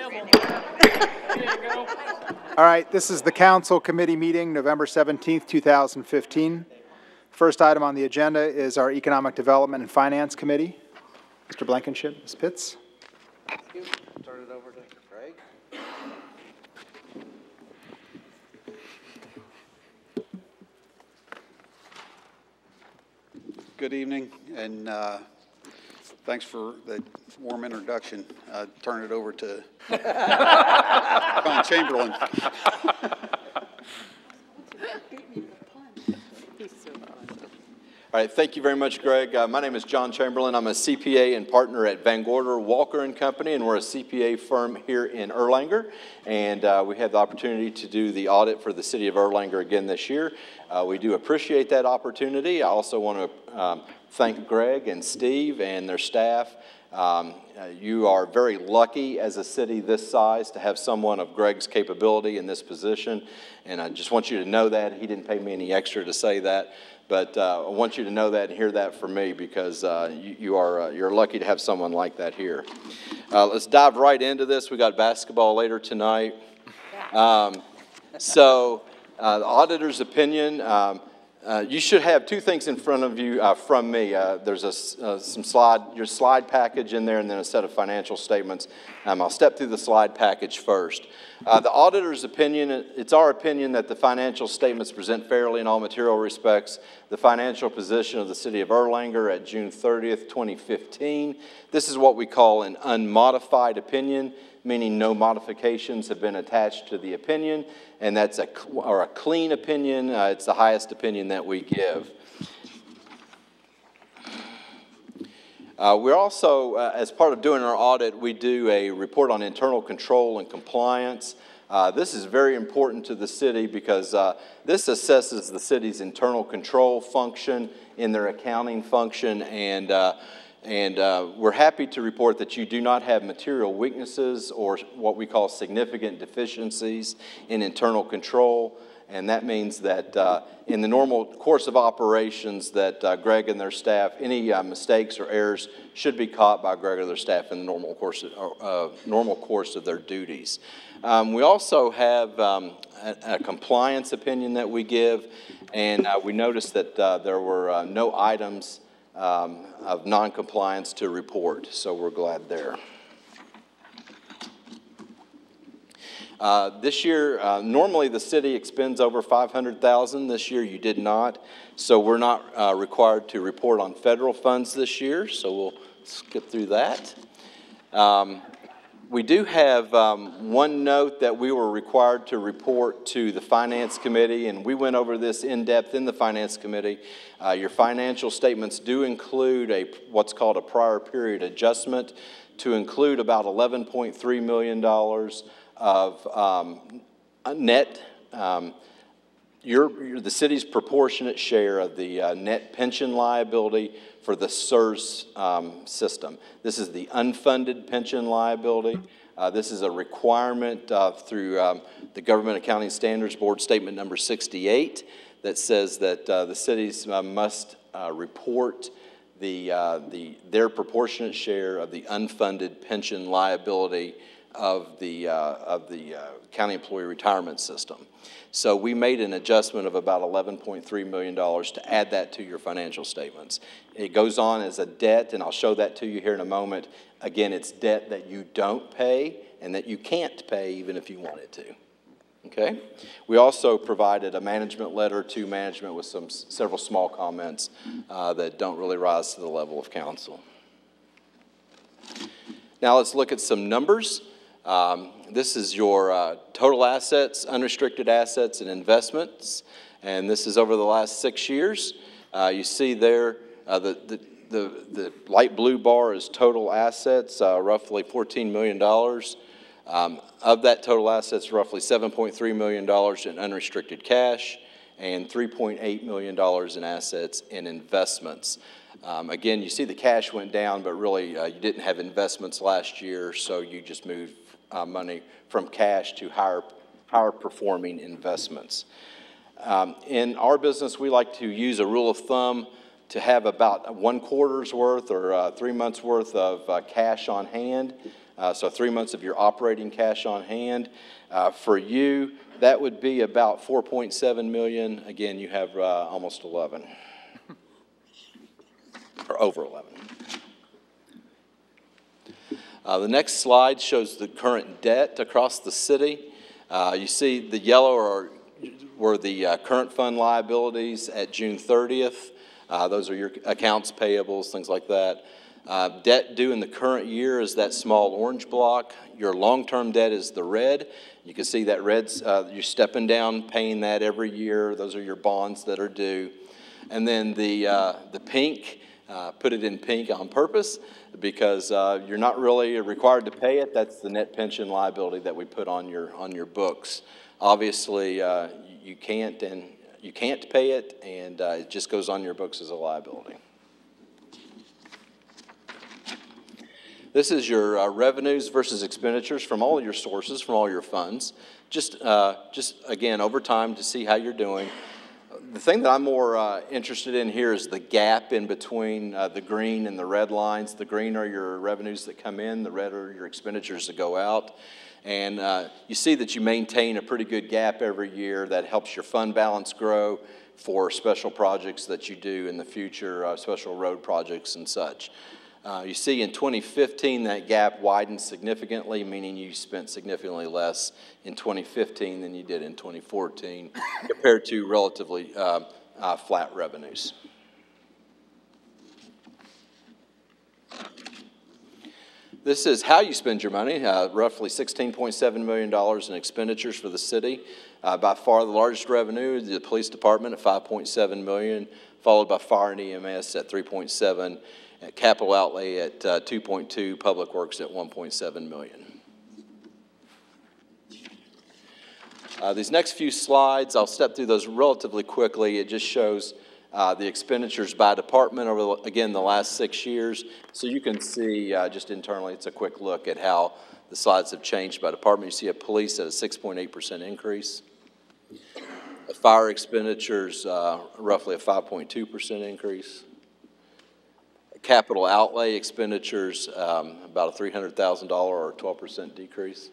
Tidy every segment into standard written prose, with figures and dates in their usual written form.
All right, this is the Council Committee meeting, November 17th, 2015. First item on the agenda is our Economic Development and Finance Committee. Mr. Blankenship, Ms. Pitts. Thank you. Turn it over to Greg. Good evening, and thanks for the warm introduction. Turn it over to John Chamberlain. All right, thank you very much, Greg. My name is John Chamberlain. I'm a CPA and partner at Van Gorder, Walker & Company, and we're a CPA firm here in Erlanger. And we had the opportunity to do the audit for the City of Erlanger again this year. We do appreciate that opportunity. I also want to thank Greg and Steve and their staff. You are very lucky as a city this size to have someone of Greg's capability in this position. And I just want you to know that. He didn't pay me any extra to say that. But I want you to know that and hear that from me, because you're lucky to have someone like that here. Let's dive right into this. We got basketball later tonight. The auditor's opinion. You should have two things in front of you from me. There's your slide package in there, and then a set of financial statements. I'll step through the slide package first. The auditor's opinion, it's our opinion that the financial statements present fairly in all material respects the financial position of the City of Erlanger at June 30th, 2015. This is what we call an unmodified opinion, meaning no modifications have been attached to the opinion, and that's a clean opinion. It's the highest opinion that we give. We're also, as part of doing our audit, we do a report on internal control and compliance. This is very important to the city because this assesses the city's internal control function in their accounting function, and we're happy to report that you do not have material weaknesses or what we call significant deficiencies in internal control. And that means that in the normal course of operations that Greg and their staff, any mistakes or errors should be caught by Greg or their staff in the normal course of their duties. We also have a compliance opinion that we give, and we noticed that there were no items of non-compliance to report, so we're glad there. This year, normally the city expends over $500,000. This year you did not, so we're not required to report on federal funds this year, so we'll skip through that. We do have one note that we were required to report to the Finance Committee, and we went over this in depth in the Finance Committee. Your financial statements do include what's called a prior period adjustment to include about $11.3 million of net, the city's proportionate share of the net pension liability for the CERS system. This is the unfunded pension liability. This is a requirement through the Government Accounting Standards Board Statement number 68 that says that the cities must report their proportionate share of the unfunded pension liability of the county employee retirement system. So we made an adjustment of about $11.3 million to add that to your financial statements. It goes on as a debt, and I'll show that to you here in a moment. Again, it's debt that you don't pay and that you can't pay even if you wanted to. Okay? We also provided a management letter to management with several small comments that don't really rise to the level of council. Now let's look at some numbers. This is your total assets, unrestricted assets, and investments, and this is over the last 6 years. You see there the light blue bar is total assets, roughly $14 million. Of that total assets, roughly $7.3 million in unrestricted cash and $3.8 million in assets in investments. Again, you see the cash went down, but really you didn't have investments last year, so you just moved money from cash to higher performing investments. In our business, we like to use a rule of thumb to have about 1 quarter's worth or 3 months worth of cash on hand. So 3 months of your operating cash on hand. For you, that would be about 4.7 million. Again, you have almost 11, or over 11. The next slide shows the current debt across the city. You see the yellow were the current fund liabilities at June 30th. Those are your accounts payables, things like that. Debt due in the current year is that small orange block. Your long-term debt is the red. You can see that red's, you're stepping down, paying that every year. Those are your bonds that are due. And then the pink, put it in pink on purpose because you're not really required to pay it. That's the net pension liability that we put on your books. Obviously, you can't pay it, and it just goes on your books as a liability. This is your revenues versus expenditures from all your sources, from all your funds. Just again, over time to see how you're doing. The thing that I'm more interested in here is the gap in between the green and the red lines. The green are your revenues that come in, the red are your expenditures that go out. And you see that you maintain a pretty good gap every year that helps your fund balance grow for special projects that you do in the future, special road projects and such. You see in 2015 that gap widened significantly, meaning you spent significantly less in 2015 than you did in 2014 compared to relatively flat revenues. This is how you spend your money, roughly $16.7 million in expenditures for the city. By far the largest revenue is the police department at $5.7 million, followed by fire and EMS at $3.7 million. Capital outlay at 2.2, public works at 1.7 million. These next few slides, I'll step through those relatively quickly. It just shows the expenditures by department over, again, the last 6 years. So you can see just internally, it's a quick look at how the slides have changed by department. You see a police at a 6.8% increase. Fire expenditures, roughly a 5.2% increase. Capital outlay expenditures, about a $300,000 or 12% decrease.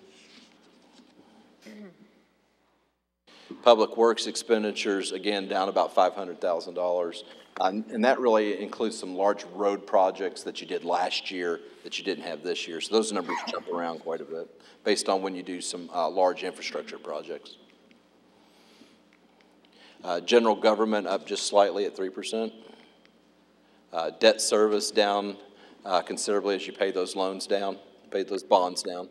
Public works expenditures, again, down about $500,000. And that really includes some large road projects that you did last year that you didn't have this year. So those numbers jump around quite a bit based on when you do some large infrastructure projects. General government up just slightly at 3%. Debt service down considerably as you pay those loans down, pay those bonds down.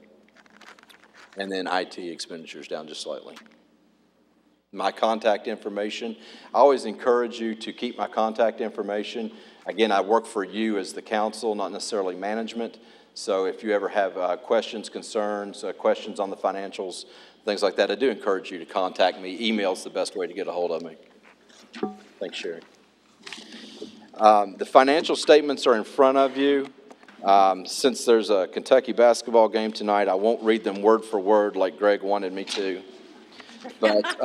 And then IT expenditures down just slightly. My contact information, I always encourage you to keep my contact information. Again, I work for you as the council, not necessarily management. So if you ever have questions, concerns, questions on the financials, things like that, I do encourage you to contact me. Email's the best way to get a hold of me. Thanks, Sherry. The financial statements are in front of you. Since there's a Kentucky basketball game tonight, I won't read them word for word like Greg wanted me to. But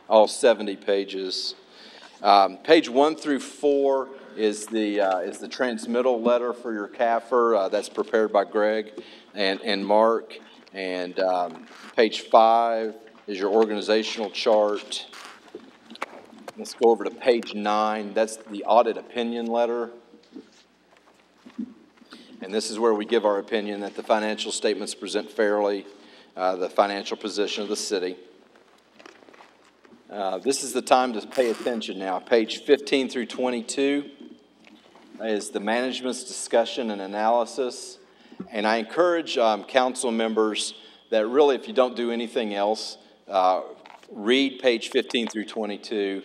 all 70 pages. Page 1 through 4 is the transmittal letter for your CAFR. That's prepared by Greg and Mark. And page 5 is your organizational chart. Let's go over to page 9. That's the audit opinion letter. And this is where we give our opinion that the financial statements present fairly the financial position of the city. This is the time to pay attention now. Page 15 through 22 is the management's discussion and analysis. And I encourage council members that really, if you don't do anything else, read page 15 through 22.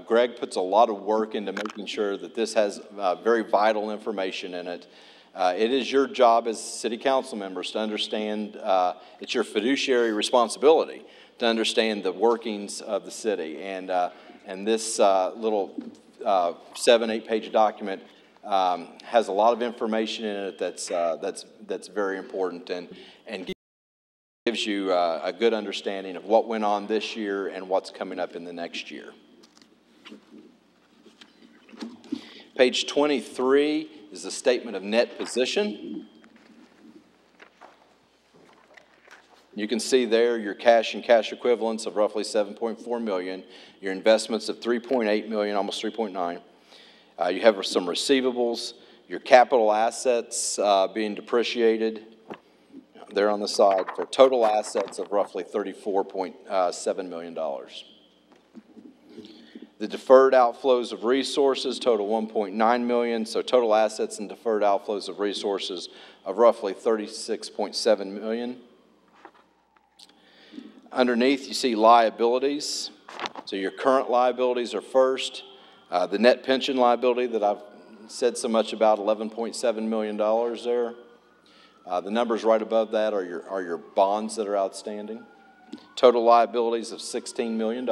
Greg puts a lot of work into making sure that this has very vital information in it. It is your job as city council members to understand, it's your fiduciary responsibility to understand the workings of the city. And this little 7-8 page document has a lot of information in it that's very important and gives you a good understanding of what went on this year and what's coming up in the next year. Page 23 is the statement of net position. You can see there your cash and cash equivalents of roughly $7.4 million, your investments of $3.8 million, almost 3.9. You have some receivables, your capital assets being depreciated there on the side for total assets of roughly $34.7 million. The deferred outflows of resources total $1.9 million, so total assets and deferred outflows of resources of roughly $36.7 million. Underneath, you see liabilities. So your current liabilities are first. The net pension liability that I've said so much about, $11.7 million there. The numbers right above that are your bonds that are outstanding. Total liabilities of $16 million.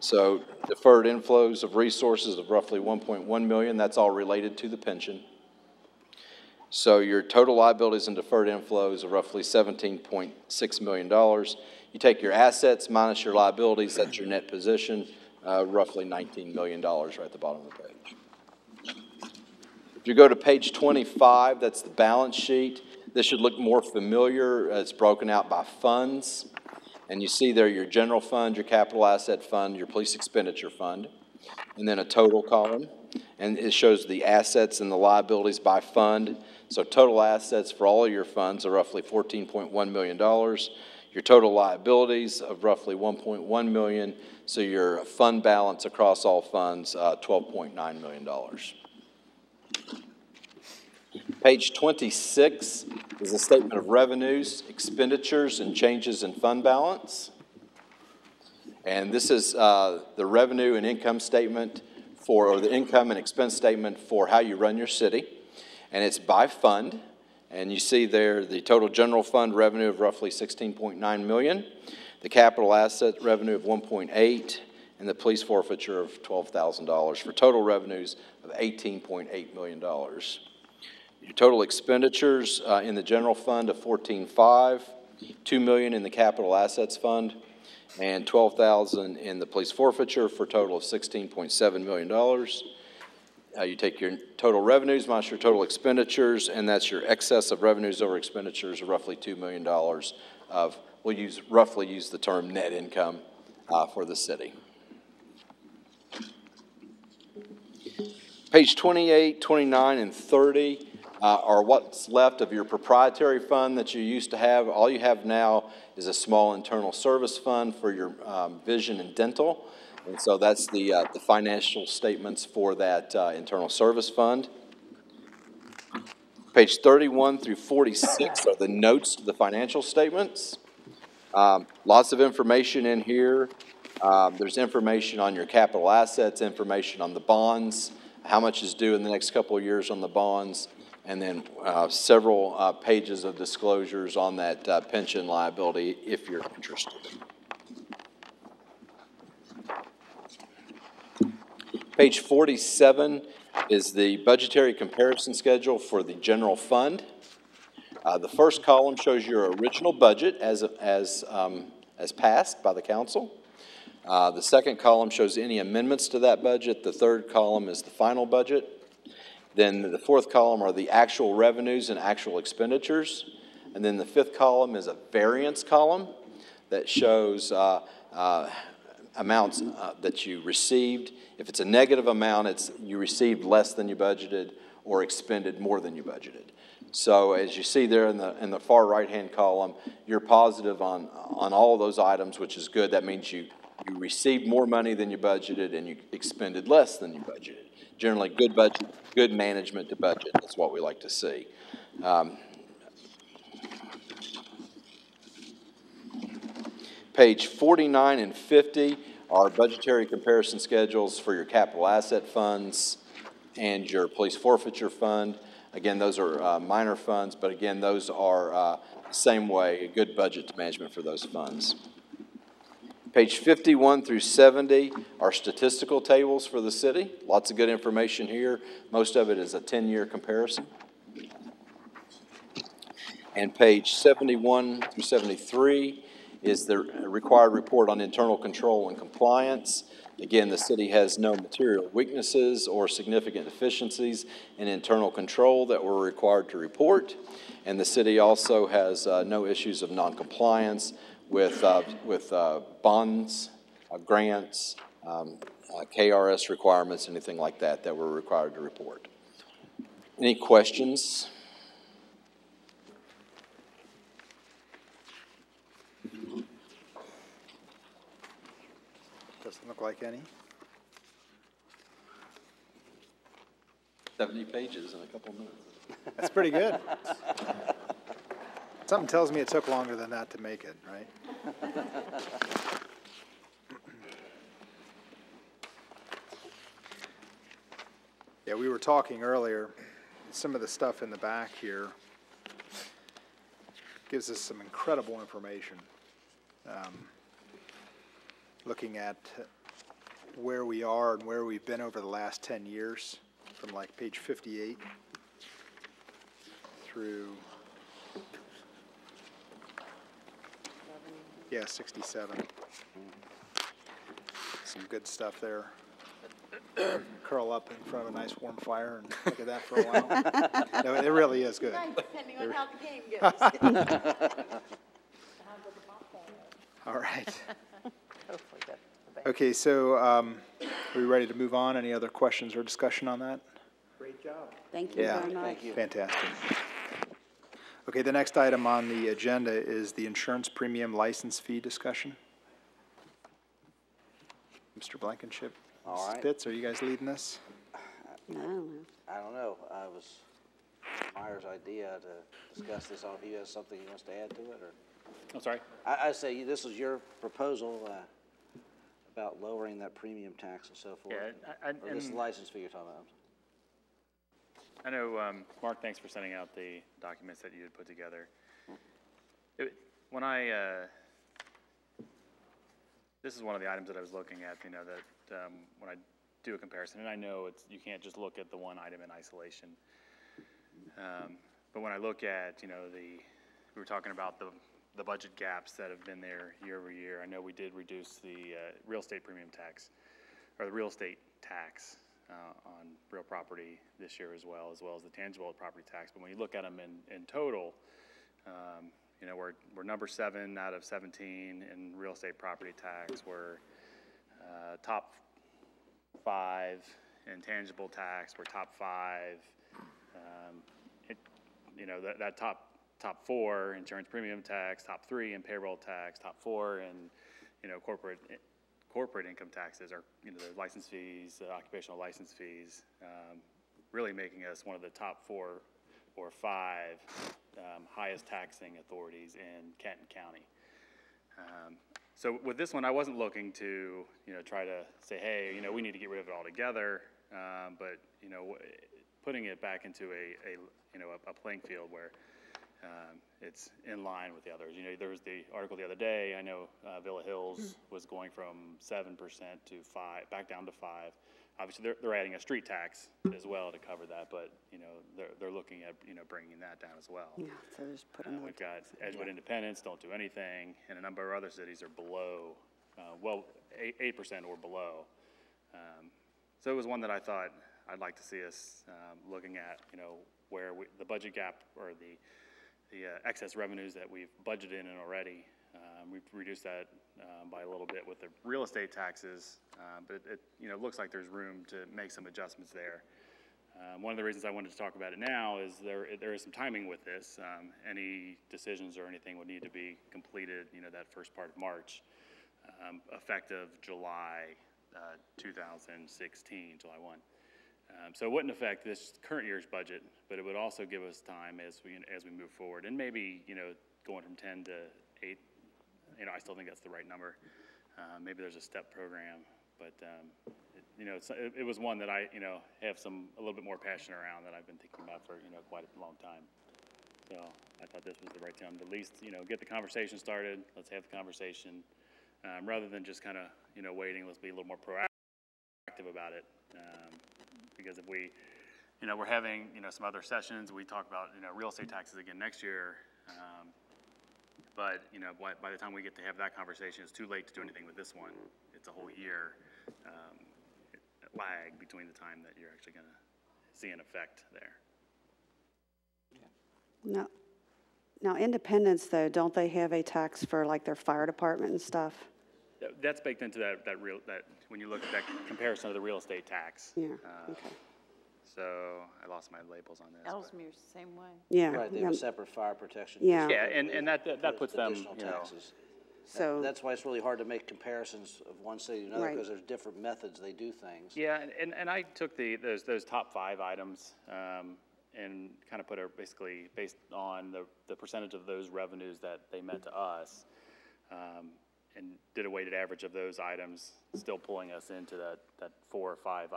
So deferred inflows of resources of roughly $1.1 million. That's all related to the pension. So your total liabilities and deferred inflows of roughly $17.6 million. You take your assets minus your liabilities, that's your net position, roughly $19 million right at the bottom of the page. If you go to page 25, that's the balance sheet. This should look more familiar. It's broken out by funds. And you see there your general fund, your capital asset fund, your police expenditure fund, and then a total column. And it shows the assets and the liabilities by fund. So total assets for all of your funds are roughly $14.1 million. Your total liabilities of roughly $1.1 million. So your fund balance across all funds, $12.9 million. Page 26 is a statement of revenues, expenditures, and changes in fund balance. And this is the revenue and income statement or the income and expense statement for how you run your city. And it's by fund. And you see there the total general fund revenue of roughly $16.9 million, the capital asset revenue of $1.8, and the police forfeiture of $12,000 for total revenues of $18.8 million. Your total expenditures in the general fund of $14.5, $2 million in the capital assets fund, and $12,000 in the police forfeiture for a total of $16.7 million. You take your total revenues minus your total expenditures, and that's your excess of revenues over expenditures of roughly $2 million of, we'll roughly use the term net income for the city. Page 28, 29, and 30 are what's left of your proprietary fund that you used to have. All you have now is a small internal service fund for your vision and dental. And so that's the financial statements for that internal service fund. Page 31 through 46 are the notes to the financial statements. Lots of information in here. There's information on your capital assets, information on the bonds, how much is due in the next couple of years on the bonds, and then several pages of disclosures on that pension liability if you're interested. Page 47 is the budgetary comparison schedule for the general fund. The first column shows your original budget as passed by the council. The second column shows any amendments to that budget. The third column is the final budget. Then the fourth column are the actual revenues and actual expenditures. And then the fifth column is a variance column that shows amounts that you received. If it's a negative amount, it's you received less than you budgeted or expended more than you budgeted. So as you see there in the far right-hand column, you're positive on all of those items, which is good. That means you received more money than you budgeted and you expended less than you budgeted. Generally, good budget, good management to budget. That's what we like to see. Page 49 and 50 are budgetary comparison schedules for your capital asset funds and your police forfeiture fund. Again, those are minor funds, but again, those are the same way, a good budget management for those funds. Page 51 through 70 are statistical tables for the city. Lots of good information here. Most of it is a 10-year comparison. And page 71 through 73 is the required report on internal control and compliance. Again, the city has no material weaknesses or significant deficiencies in internal control that we're required to report. And the city also has no issues of noncompliance with bonds, grants, KRS requirements, anything like that that we're required to report. Any questions? Doesn't look like any. 70 pages in a couple minutes. That's pretty good. Something tells me it took longer than that to make it, right? Yeah, we were talking earlier, some of the stuff in the back here gives us some incredible information. Looking at where we are and where we've been over the last 10 years, from like page 58 through, 67. Some good stuff there. Curl up in front of a nice warm fire and look at that for a while. No, it really is good. Depending on how the game goes. All right. Hopefully that's the best. Okay, so are we ready to move on? Any other questions or discussion on that? Great job. Thank you Yeah. very much. Thank you. Fantastic. Okay, the next item on the agenda is the insurance premium license fee discussion. Mr. Blankenship, All Mrs. right. Pitts, are you guys leading this? No, I don't know. I was Meyer's idea to discuss this. If he has something he wants to add to it, or I'm sorry? I say this was your proposal about lowering that premium tax and so forth. Yeah, Or this license fee you're talking about. I know, Mark, thanks for sending out the documents that you had put together. This is one of the items that I was looking at, that when I do a comparison, and I know you can't just look at the one item in isolation. But when I look at, we were talking about the budget gaps that have been there year over year. I know we did reduce the real estate premium tax, or the real estate tax on real property this year as well as the tangible property tax. But when you look at them in total, we're number 7 out of 17 in real estate property tax. We're top 5 in tangible tax. We're top 5. That top 4 insurance premium tax, top 3 in payroll tax, top 4 in corporate income taxes, are the license fees, occupational license fees, really making us one of the top 4 or 5 highest taxing authorities in Kenton County. So with this one, I wasn't looking to try to say, hey, we need to get rid of it altogether, but putting it back into a playing field where it's in line with the others. There was the article the other day. I know Villa Hills was going from 7% to 5, back down to 5. Obviously, they're adding a street tax as well to cover that, but they're looking at bringing that down as well. yeah, so just put another. We've got Edgewood Independence, don't do anything, and a number of other cities are below, 8% or below. So it was one that I thought I'd like to see us looking at, where the budget gap or the excess revenues that we've budgeted in already. We've reduced that by a little bit with the real estate taxes, but it looks like there's room to make some adjustments there. One of the reasons I wanted to talk about it now is there is some timing with this. Any decisions or anything would need to be completed, that first part of March, effective July 2016, July 1. So it wouldn't affect this current year's budget, but it would also give us time as we move forward, and maybe going from 10 to 8. I still think that's the right number. Maybe there's a step program, but it was one that I have a little bit more passion around that I've been thinking about for quite a long time. So I thought this was the right time to at least get the conversation started. Let's have the conversation rather than just kind of waiting. Let's be a little more proactive about it. Because if we're having, some other sessions, we talk about, real estate taxes again next year. But, you know, by the time we get to have that conversation, it's too late to do anything with this one. It's a whole year lag between the time that you're actually going to see an effect there. No. Now, Independence, though, don't they have a tax for like their fire department and stuff? That's baked into that when you look at that comparison of the real estate tax. Yeah, okay. So I lost my labels on this. Ellesmere's the same way. Yeah. Right, they have a separate fire protection. Yeah. Yeah, and that puts them, Additional you know, taxes. So, That's why it's really hard to make comparisons of one city to another, Right. because there's different methods they do things. yeah, and I took those top 5 items and kind of put it basically based on the percentage of those revenues that they meant to us, and did a weighted average of those items, still pulling us into that 4 or 5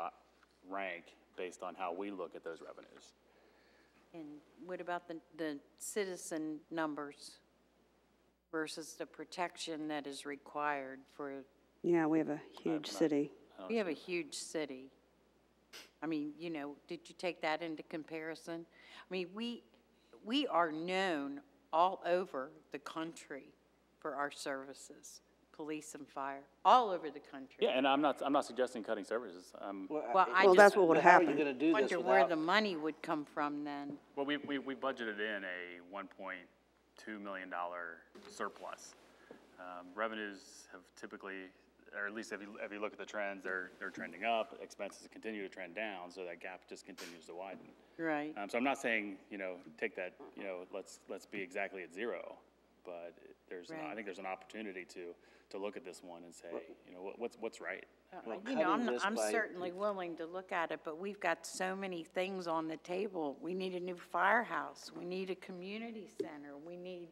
rank based on how we look at those revenues. And what about the citizen numbers versus the protection that is required for, yeah, we have a huge city. we have a huge city. I mean, you know, did you take that into comparison? I mean, we are known all over the country for our services, police and fire, all over the country. Yeah, and I'm not suggesting cutting services. Well, Well, that's what would But how are you happen. gonna do this wonder where without? the money would come from then. Well, we budgeted in a $1.2 million surplus. Revenues have typically, or at least if you look at the trends, they're trending up. Expenses continue to trend down, so that gap just continues to widen. Right. So I'm not saying, you know, take that, you know, let's be exactly at 0, but I think there's an opportunity to look at this one and say, you know, what's right. Well, You know, cutting this I'm by- certainly willing to look at it, but we've got so many things on the table. We need a new firehouse. We need a community center. We need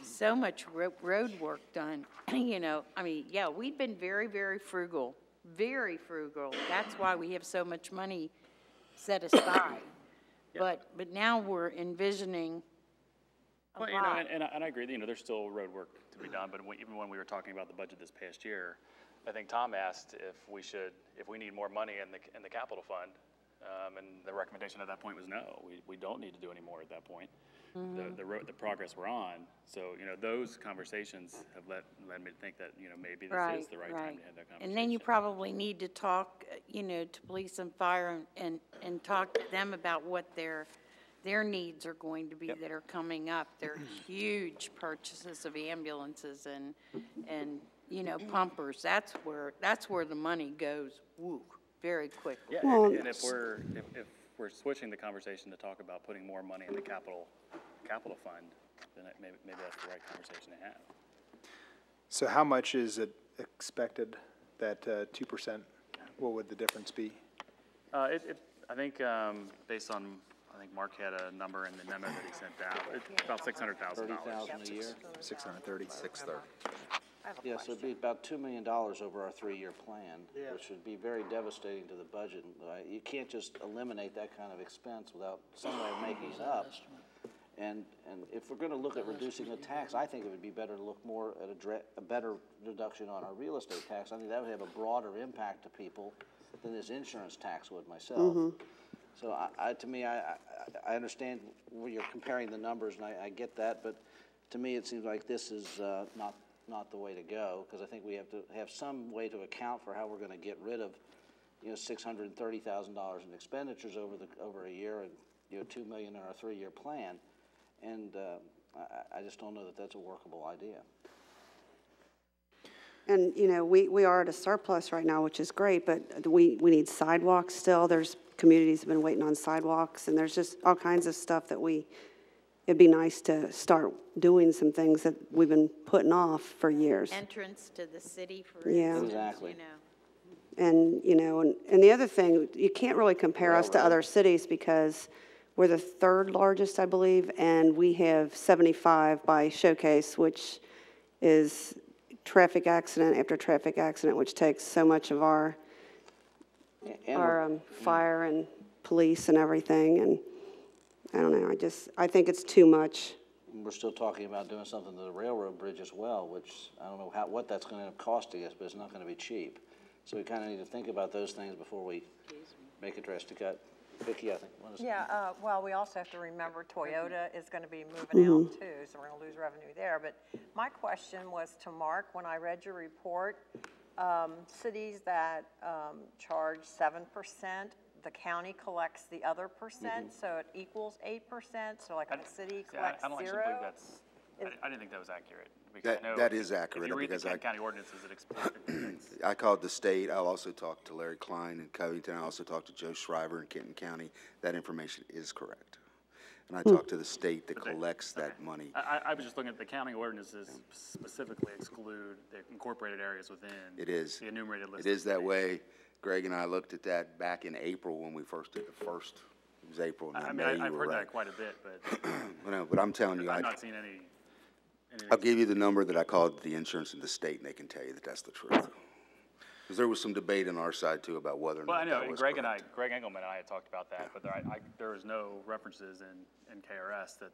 so much road work done. You know, I mean, yeah, we've been very, very frugal, very frugal. That's why we have so much money set aside. But now we're envisioning a Well, you know, lot. and I agree, you know, there's still road work to be done, but even when we were talking about the budget this past year, I think Tom asked if we need more money in the capital fund, and the recommendation at that point was no, we don't need to do any more at that point. The progress we're on, so, you know, those conversations have led me to think that, you know, maybe this is the right time to have that conversation. And then you probably need to talk, you know, to police and fire and talk to them about what their needs are going to be that are coming up. They're huge purchases of ambulances and, you know, pumpers. That's where the money goes, woo, very quickly. Yeah, Well, and if we're switching the conversation to talk about putting more money in the capital fund, then maybe that's the right conversation to have. So how much is it expected, that 2%? What would the difference be? I think, based on, I think Mark had a number in the memo that he sent out, it's about $600,000. $30,000 a year? 630. 630. Yeah, so it'd be about $2 million over our 3-year plan, which would be very devastating to the budget. You can't just eliminate that kind of expense without some way of making it up. And if we're gonna look at reducing the tax, I think it would be better to look more at a better reduction on our real estate tax. I think that would have a broader impact to people than this insurance tax would myself. So to me, I understand where you're comparing the numbers, and I get that, but to me, it seems like this is not the way to go, because I think we have to have some way to account for how we're going to get rid of, you know, $630,000 in expenditures over a year, and, you know, $2 million in our 3-year plan, and I just don't know that that's a workable idea. And, you know, we are at a surplus right now, which is great, but we need sidewalks still. There's communities have been waiting on sidewalks, and there's just all kinds of stuff that it'd be nice to start doing some things that we've been putting off for years. Entrance to the city, for Yeah. instance, Exactly. you know. And, you know, and the other thing, you can't really compare us to other cities because we're the 3rd largest, I believe, and we have 75 by Showcase, which is traffic accident after traffic accident, which takes so much of our fire and police and everything. And I don't know, I think it's too much. We're still talking about doing something to the railroad bridge as well, which I don't know what that's going to end up costing us, but it's not going to be cheap. So we kind of need to think about those things before we make a drastic cut. Vicki, I think, wanted to- Yeah, well, we also have to remember Toyota is going to be moving out too, so we're going to lose revenue there. But my question was to Mark, when I read your report, cities that charge 7%, the county collects the other percent, so it equals 8%. So like if a city collects I don't actually 0. believe that's, I didn't think that was accurate. Because I know That is accurate, If you read because the Kent County ordinances, it explains. I called the state. I also talked to Larry Klein in Covington. I also talked to Joe Shriver in Kenton County. That information is correct. And I talked to the state that collects that money. I was just looking at the county ordinances specifically exclude the incorporated areas within. It is. The enumerated list. It is that way. Greg and I looked at that back in April when we first did the first. It was April, not May. I've you were heard right. that quite a bit, but No, but I'm telling you, I've not seen any. I'll give you the number that I called the insurance in the state, and they can tell you that that's the truth. Because there was some debate on our side too about whether or Well, I not know, that and was Greg correct. Greg Engelman and I had talked about that, but there was no references in KRS that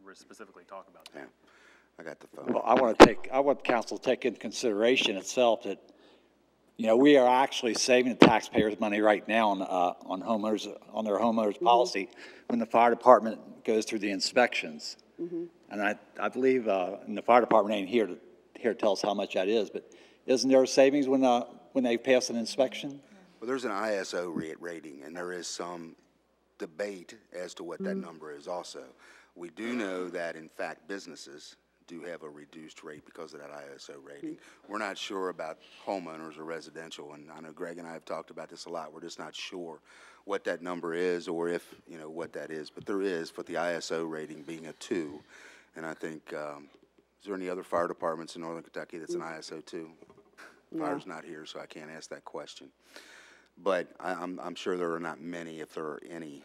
were specifically talk about that. Yeah, I got the phone. Well, I want council to take into consideration itself that, you know, we are actually saving the taxpayers money right now on homeowners, on their homeowners policy when the fire department goes through the inspections. And I believe, and the fire department ain't here to tell us how much that is, but isn't there a savings when they pass an inspection? Well, there's an ISO rating, and there is some debate as to what that number is also. We do know that, in fact, businesses do have a reduced rate because of that ISO rating. We're not sure about homeowners or residential, and I know Greg and I have talked about this a lot. We're just not sure what that number is or if, you know, what that is. But there is, for the ISO rating being a 2, and I think, is there any other fire departments in Northern Kentucky that's an ISO 2? Fire's not here, so I can't ask that question. But I'm sure there are not many, if there are any.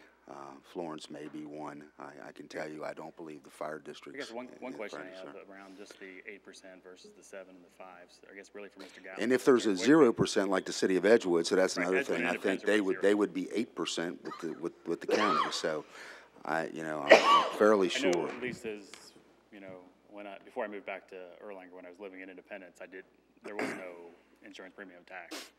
Florence may be one. I can tell you, I don't believe the fire I districts. guess one question I have around just the 8% versus the 7 and the 5s, I guess really for Mr. Gallo. And if there's a 0% like the city of Edgewood, so that's Right, another Edgewood thing. I think Independence they are would be 8% with the county. So I'm fairly I know sure. at least as, you know, before I moved back to Erlanger, when I was living in Independence, there was no insurance premium tax.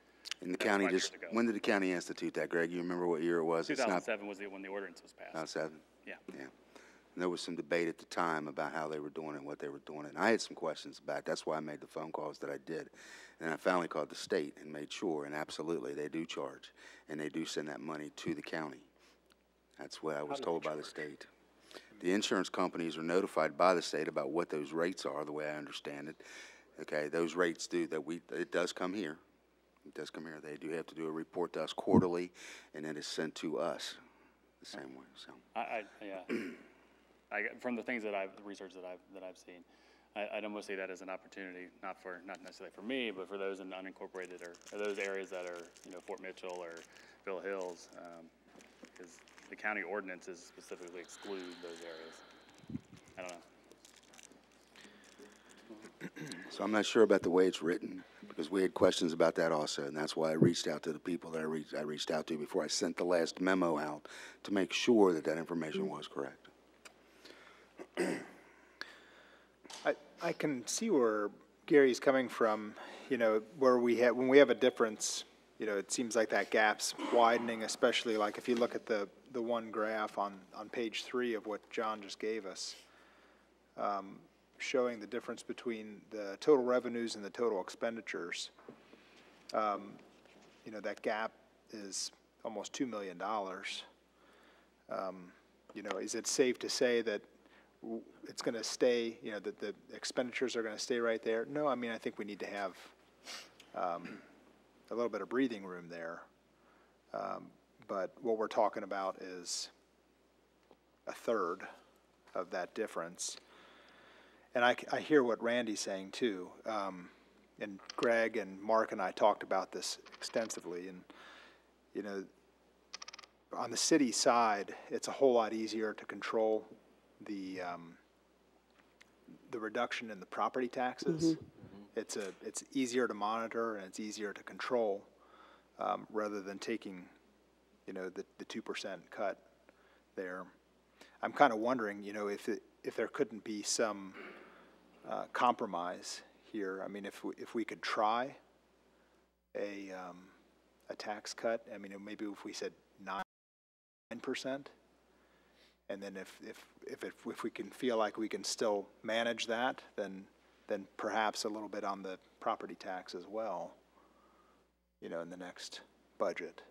And the That was county 5 years just, ago. when did the county institute that, Greg? You remember what year it was? It's not 2007 was when the ordinance was passed. 2007? Yeah. Yeah. And there was some debate at the time about how they were doing it and what they were doing. And I had some questions about it. That's why I made the phone calls that I did. And I finally called the state and made sure, and absolutely, they do charge. And they do send that money to the county. That's what I was told by the state. The insurance companies are notified by the state about what those rates are, the way I understand it. Okay, those rates it does come here. It does come here. They do have to do a report to us quarterly, and then it's sent to us the same way. So From the things the research that I've seen, I'd almost see that as an opportunity, not necessarily for me, but for those in unincorporated or those areas that are, you know, Fort Mitchell or Bill Hills, because the county ordinances specifically exclude those areas. I don't know. So I'm not sure about the way it's written, because we had questions about that also, and that's why I reached out to the people that I reached out to before I sent the last memo out to make sure that that information was correct. I can see where Gary's coming from, you know, when we have a difference, you know, it seems like that gap's widening, especially like if you look at the one graph on page 3 of what John just gave us, showing the difference between the total revenues and the total expenditures. You know, that gap is almost $2 million. You know, is it safe to say that it's going to stay, you know, that the expenditures are going to stay right there? No, I mean, I think we need to have a little bit of breathing room there. But what we're talking about is a third of that difference. And I hear what Randy's saying too. And Greg and Mark and I talked about this extensively. And, you know, on the city side, it's a whole lot easier to control the reduction in the property taxes. It's easier to monitor and it's easier to control rather than taking, you know, the 2% cut there. I'm kind of wondering, you know, if there couldn't be some compromise here. I mean, if we could try a tax cut. I mean, maybe if we said 9 9%. And then if we can feel like we can still manage that, then perhaps a little bit on the property tax as well, you know, in the next budget.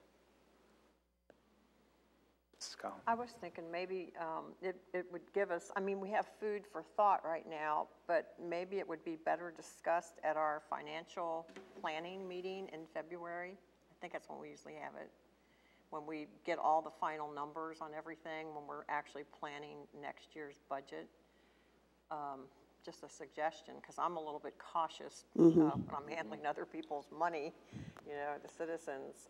Colin? I was thinking maybe it would give us, I mean, we have food for thought right now, but maybe it would be better discussed at our financial planning meeting in February. I think that's when we usually have it, when we get all the final numbers on everything, when we're actually planning next year's budget. Just a suggestion, because I'm a little bit cautious when I'm handling other people's money, you know, the citizens.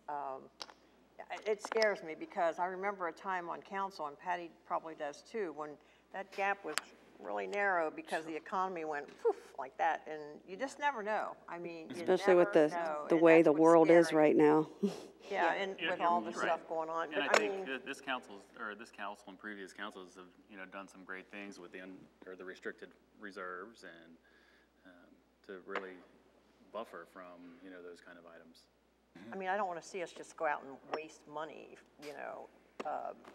It scares me because I remember a time on council, and Patty probably does too, when that gap was really narrow because the economy went poof like that, and you just never know. I mean, especially with the way the world is right now. Yeah, and with all the stuff going on. And But I think this council and previous councils have, you know, done some great things with the restricted reserves and to really buffer from, you know, those kind of items. I mean, I don't want to see us just go out and waste money, you know,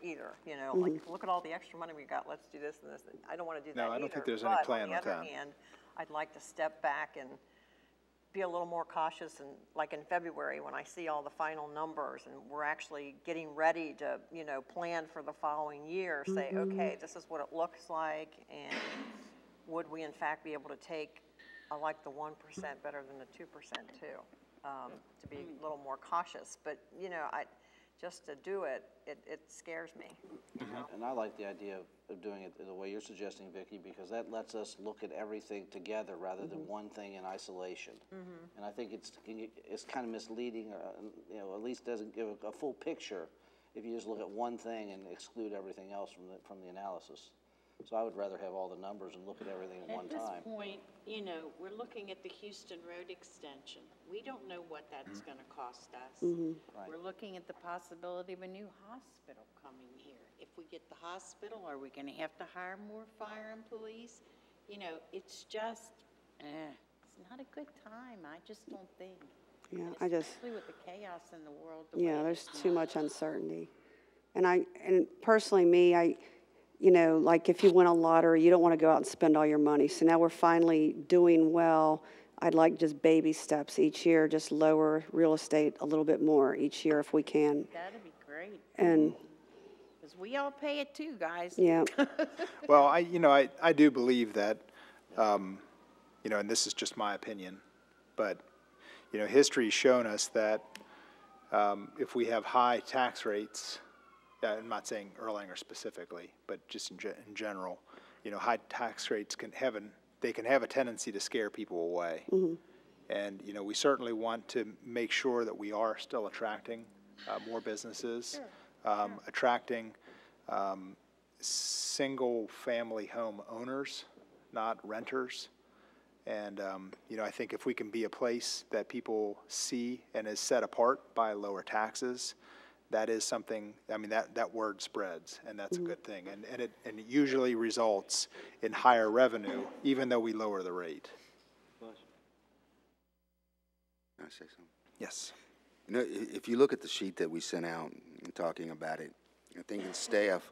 either, you know, like, look at all the extra money we got, let's do this and this. I don't want to do that either. No, I don't think there's any plan with that. But on the other hand, I'd like to step back and be a little more cautious, and like in February, when I see all the final numbers and we're actually getting ready to, you know, plan for the following year, say, okay, this is what it looks like, and would we in fact be able to take, I like the 1% better than the 2% too. To be a little more cautious, but you know, just to do it scares me. You know? And I like the idea of doing it the way you're suggesting, Vicki, because that lets us look at everything together rather than one thing in isolation. And I think it's kind of misleading, you know, at least doesn't give a full picture if you just look at one thing and exclude everything else from the analysis. So I would rather have all the numbers and look at everything at one time. At this point, you know, we're looking at the Houston Road extension. We don't know what that's going to cost us. Right. We're looking at the possibility of a new hospital coming here. If we get the hospital, are we going to have to hire more fire and police? You know, it's just, it's not a good time. I just don't think. Yeah, and especially with the chaos in the world. Yeah, there's too much uncertainty. And personally, me, you know, like if you win a lottery, you don't want to go out and spend all your money. So now we're finally doing well. I'd like just baby steps each year, just lower real estate a little bit more each year if we can. That'd be great. And because we all pay it too, guys. yeah. Well, I do believe that, you know, and this is just my opinion, but, you know, history's shown us that if we have high tax rates, I'm not saying Erlanger specifically, but just in general, you know, high tax rates can have a tendency to scare people away. And, you know, we certainly want to make sure that we are still attracting more businesses, attracting single-family home owners, not renters. And, you know, I think if we can be a place that people see and is set apart by lower taxes, that is something, I mean, that word spreads, and that's a good thing. And it usually results in higher revenue, even though we lower the rate. Can I say something? Yes. You know, if you look at the sheet that we sent out and talking about it, I think in staff,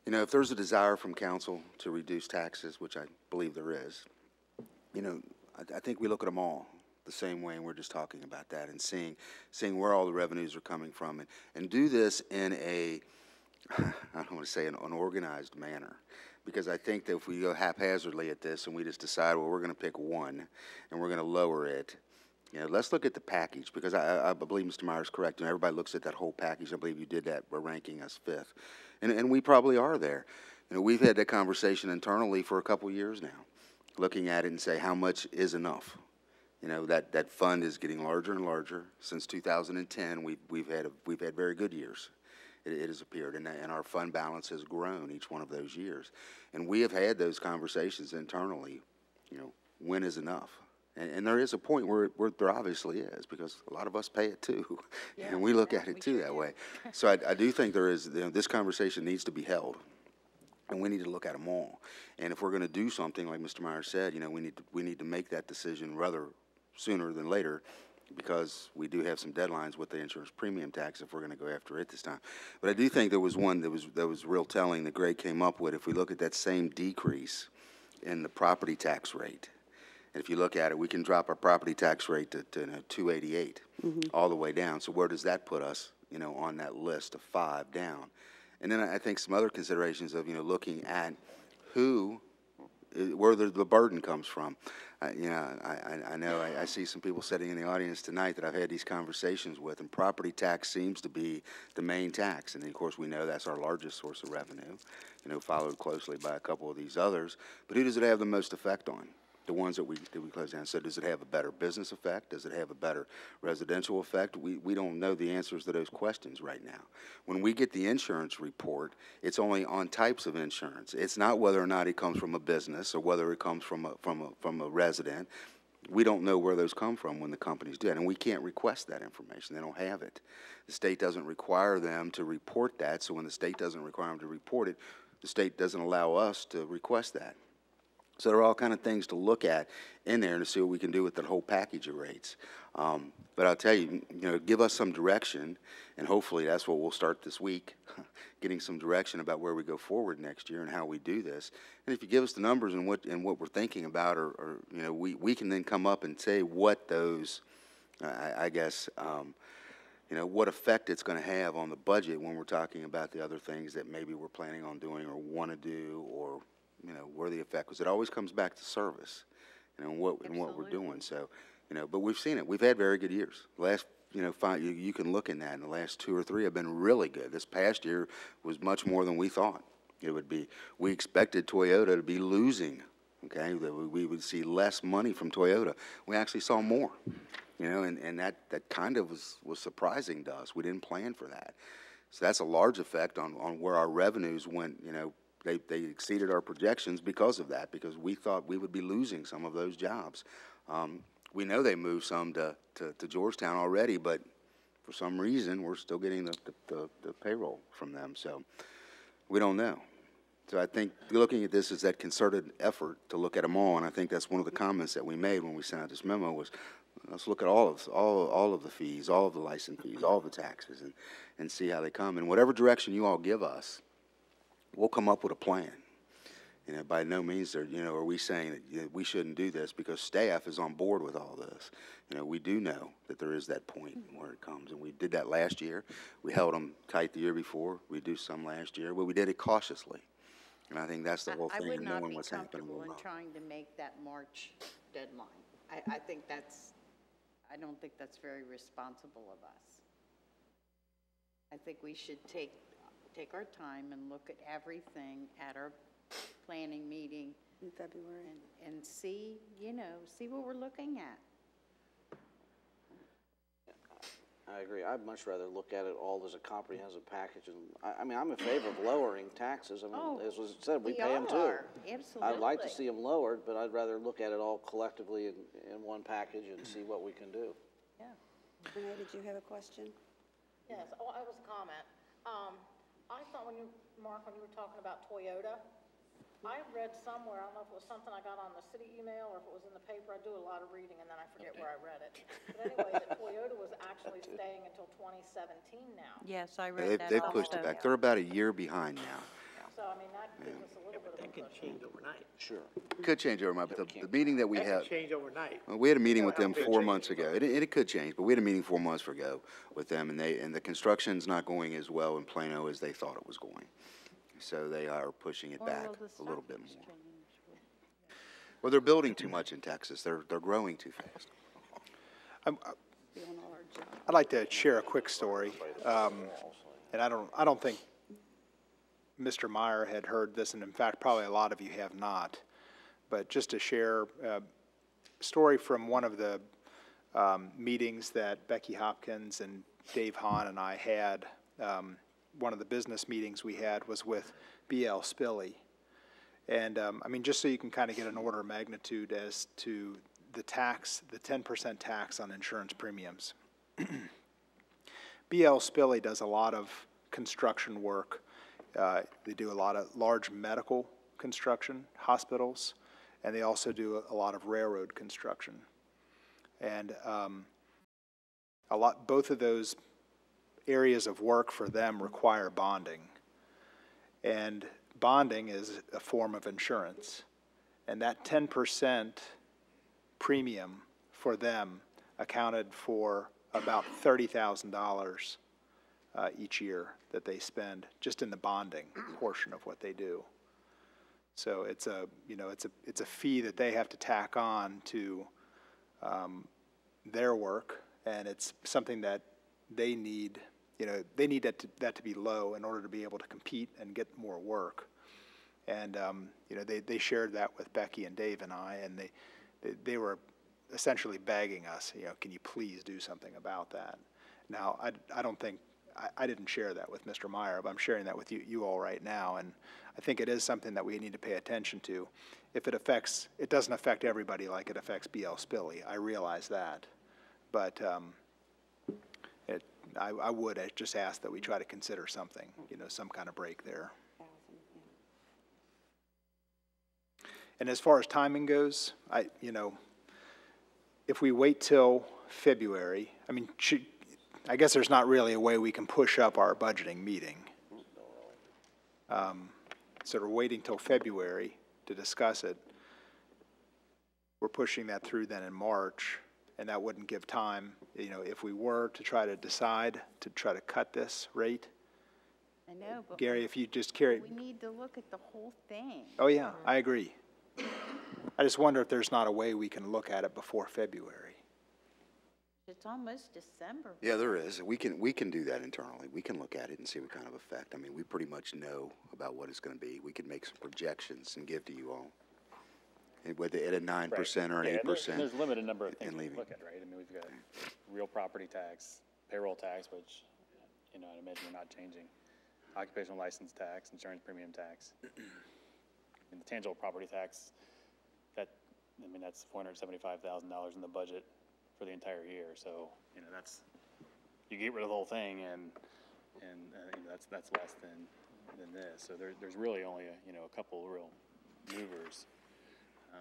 you know, if there's a desire from council to reduce taxes, which I believe there is, you know, I think we look at them all the same way, and we're just talking about that and seeing where all the revenues are coming from, and do this in a, I don't want to say an organized manner, because I think that if we go haphazardly at this and we just decide, well, we're going to pick one and we're going to lower it, you know, let's look at the package, because I believe Mr. Meyer's correct, and everybody looks at that whole package. I believe you did that by ranking us 5th, and we probably are there. You know, we've had that conversation internally for a couple years now, looking at it and say, how much is enough? You know, that fund is getting larger and larger. Since 2010, we've had very good years. It has appeared, and our fund balance has grown each one of those years. And we have had those conversations internally. You know, when is enough? And there is a point where there obviously is, because a lot of us pay it too, and we look at it too that way. So I do think there is, you know, this conversation needs to be held. And we need to look at them all. And if we're going to do something, like Mr. Meyer said, you know, we need to make that decision rather sooner than later, because we do have some deadlines with the insurance premium tax if we're going to go after it this time. But I do think there was one that was real telling that Greg came up with. If we look at that same decrease in the property tax rate, and if you look at it, we can drop our property tax rate to 288 all the way down. So where does that put us, you know, on that list of 5 down? And then I think some other considerations of, you know, looking at where the burden comes from. You know, I know I see some people sitting in the audience tonight that I've had these conversations with, and property tax seems to be the main tax. And of course, we know that's our largest source of revenue, you know, followed closely by a couple of these others. But who does it have the most effect on? The ones that we close down. So does it have a better business effect? Does it have a better residential effect? We don't know the answers to those questions right now. When we get the insurance report, it's only on types of insurance. It's not whether or not it comes from a business or whether it comes from a resident. We don't know where those come from when the companies do it, and we can't request that information. They don't have it. The state doesn't require them to report that, so when the state doesn't require them to report it, the state doesn't allow us to request that. So there are all kind of things to look at in there to see what we can do with that whole package of rates. But I'll tell you, you know, give us some direction, and hopefully that's what we'll start this week, getting some direction about where we go forward next year and how we do this. And if you give us the numbers and what we're thinking about, or you know, we can then come up and say what those, I guess, you know, what effect it's going to have on the budget when we're talking about the other things that maybe we're planning on doing or want to do, or you know, where the effect, because it always comes back to service, you know, and what we're doing. So, you know, but we've seen it. We've had very good years. Last, you know, 5, you can look in that, and the last 2 or 3 have been really good. This past year was much more than we thought it would be. We expected Toyota to be losing, okay, that we would see less money from Toyota. We actually saw more, you know, and that kind of was surprising to us. We didn't plan for that. So that's a large effect on where our revenues went, you know. They exceeded our projections because of that, because we thought we would be losing some of those jobs. We know they moved some to Georgetown already, but for some reason we're still getting the payroll from them, so we don't know. So I think looking at this as that concerted effort to look at them all, and I think that's one of the comments that we made when we sent out this memo was, let's look at all of the fees, all of the license fees, all of the taxes, and see how they come. And whatever direction you all give us, we'll come up with a plan. You know, by no means are we saying that, you know, we shouldn't do this, because staff is on board with all this. You know, we do know that there is that point where it comes, and we did that last year. We held them tight the year before. We do some last year, but we did it cautiously. And I think that's the whole thing, and knowing what's happening. I would not be comfortable in trying to make that March deadline. I think I don't think that's very responsible of us. I think we should take our time and look at everything at our planning meeting In February. and see, you know, see what we're looking at. I agree. I'd much rather look at it all as a comprehensive package. And I mean, I'm in favor of lowering taxes. I mean, as was said, we pay them too. Absolutely. I'd like to see them lowered, but I'd rather look at it all collectively in one package and see what we can do. Yeah. Renee, did you have a question? Yes, oh, it was a comment. I thought Mark, when you were talking about Toyota, I read somewhere, I don't know if it was something I got on the city email or if it was in the paper. I do a lot of reading and then I forget where I read it. But anyway, that Toyota was actually staying until 2017 now. Yes, I read that They've also. pushed it back. They're about a year behind now. So, I mean, that gives us a little bit of a That can change overnight. Sure. It could change overnight, but the meeting that we That had, can change overnight. well, we had a meeting with them It 4 change. months ago. It could change, but we had a meeting 4 months ago with them, and the construction's not going as well in Plano as they thought it was going. So they are pushing it back a little bit more. Well, they're building too much in Texas. They're growing too fast. I'd like to share a quick story, and I don't think Mr. Meyer had heard this, and in fact, probably a lot of you have not. But just to share a story from one of the meetings that Becky Hopkins and Dave Hahn and I had. One of the business meetings we had was with B.L. Spilley. And I mean, just so you can kind of get an order of magnitude as to the tax, the 10% tax on insurance premiums. B.L. Spilley does a lot of construction work. They do a lot of large medical construction, hospitals, and they also do a lot of railroad construction. And both of those areas of work for them require bonding. And bonding is a form of insurance. And that 10% premium for them accounted for about $30,000 each year that they spend just in the bonding portion of what they do. So it's a, you know, it's a fee that they have to tack on to their work, and it's something that they need, you know, they need that to be low in order to be able to compete and get more work. And, you know, they shared that with Becky and Dave and I, and they were essentially begging us, you know, can you please do something about that? Now, I don't think, I didn't share that with Mr. Meyer, but I'm sharing that with you all right now, and I think it is something that we need to pay attention to. If it doesn't affect everybody like it affects BL Spilly, I realize that, but I would just ask that we try to consider something, you know, some kind of break there. And as far as timing goes, you know, if we wait till February, I mean, I guess there's not really a way we can push up our budgeting meeting. So we're waiting till February to discuss it. We're pushing that through then in March, and that wouldn't give time, you know, if we were to try to decide to try to cut this rate. I know, but Gary, if you just carry. we need to look at the whole thing. Oh, yeah, I agree. I just wonder if there's not a way we can look at it before February. It's almost December. Yeah, there is. We can do that internally. We can look at it and see what kind of effect. I mean, we pretty much know about what it's going to be. We can make some projections and give to you all. And whether at a 9% or an 8%. There's a limited number of things we leaving. can look at, right? I mean, we've got real property tax, payroll tax, which, you know, I'd imagine we're not changing. Occupational license tax, insurance premium tax. And the tangible property tax, that's $475,000 in the budget for the entire year. So, you know, you get rid of the whole thing, and you know, that's less than this. So there's really only a couple real movers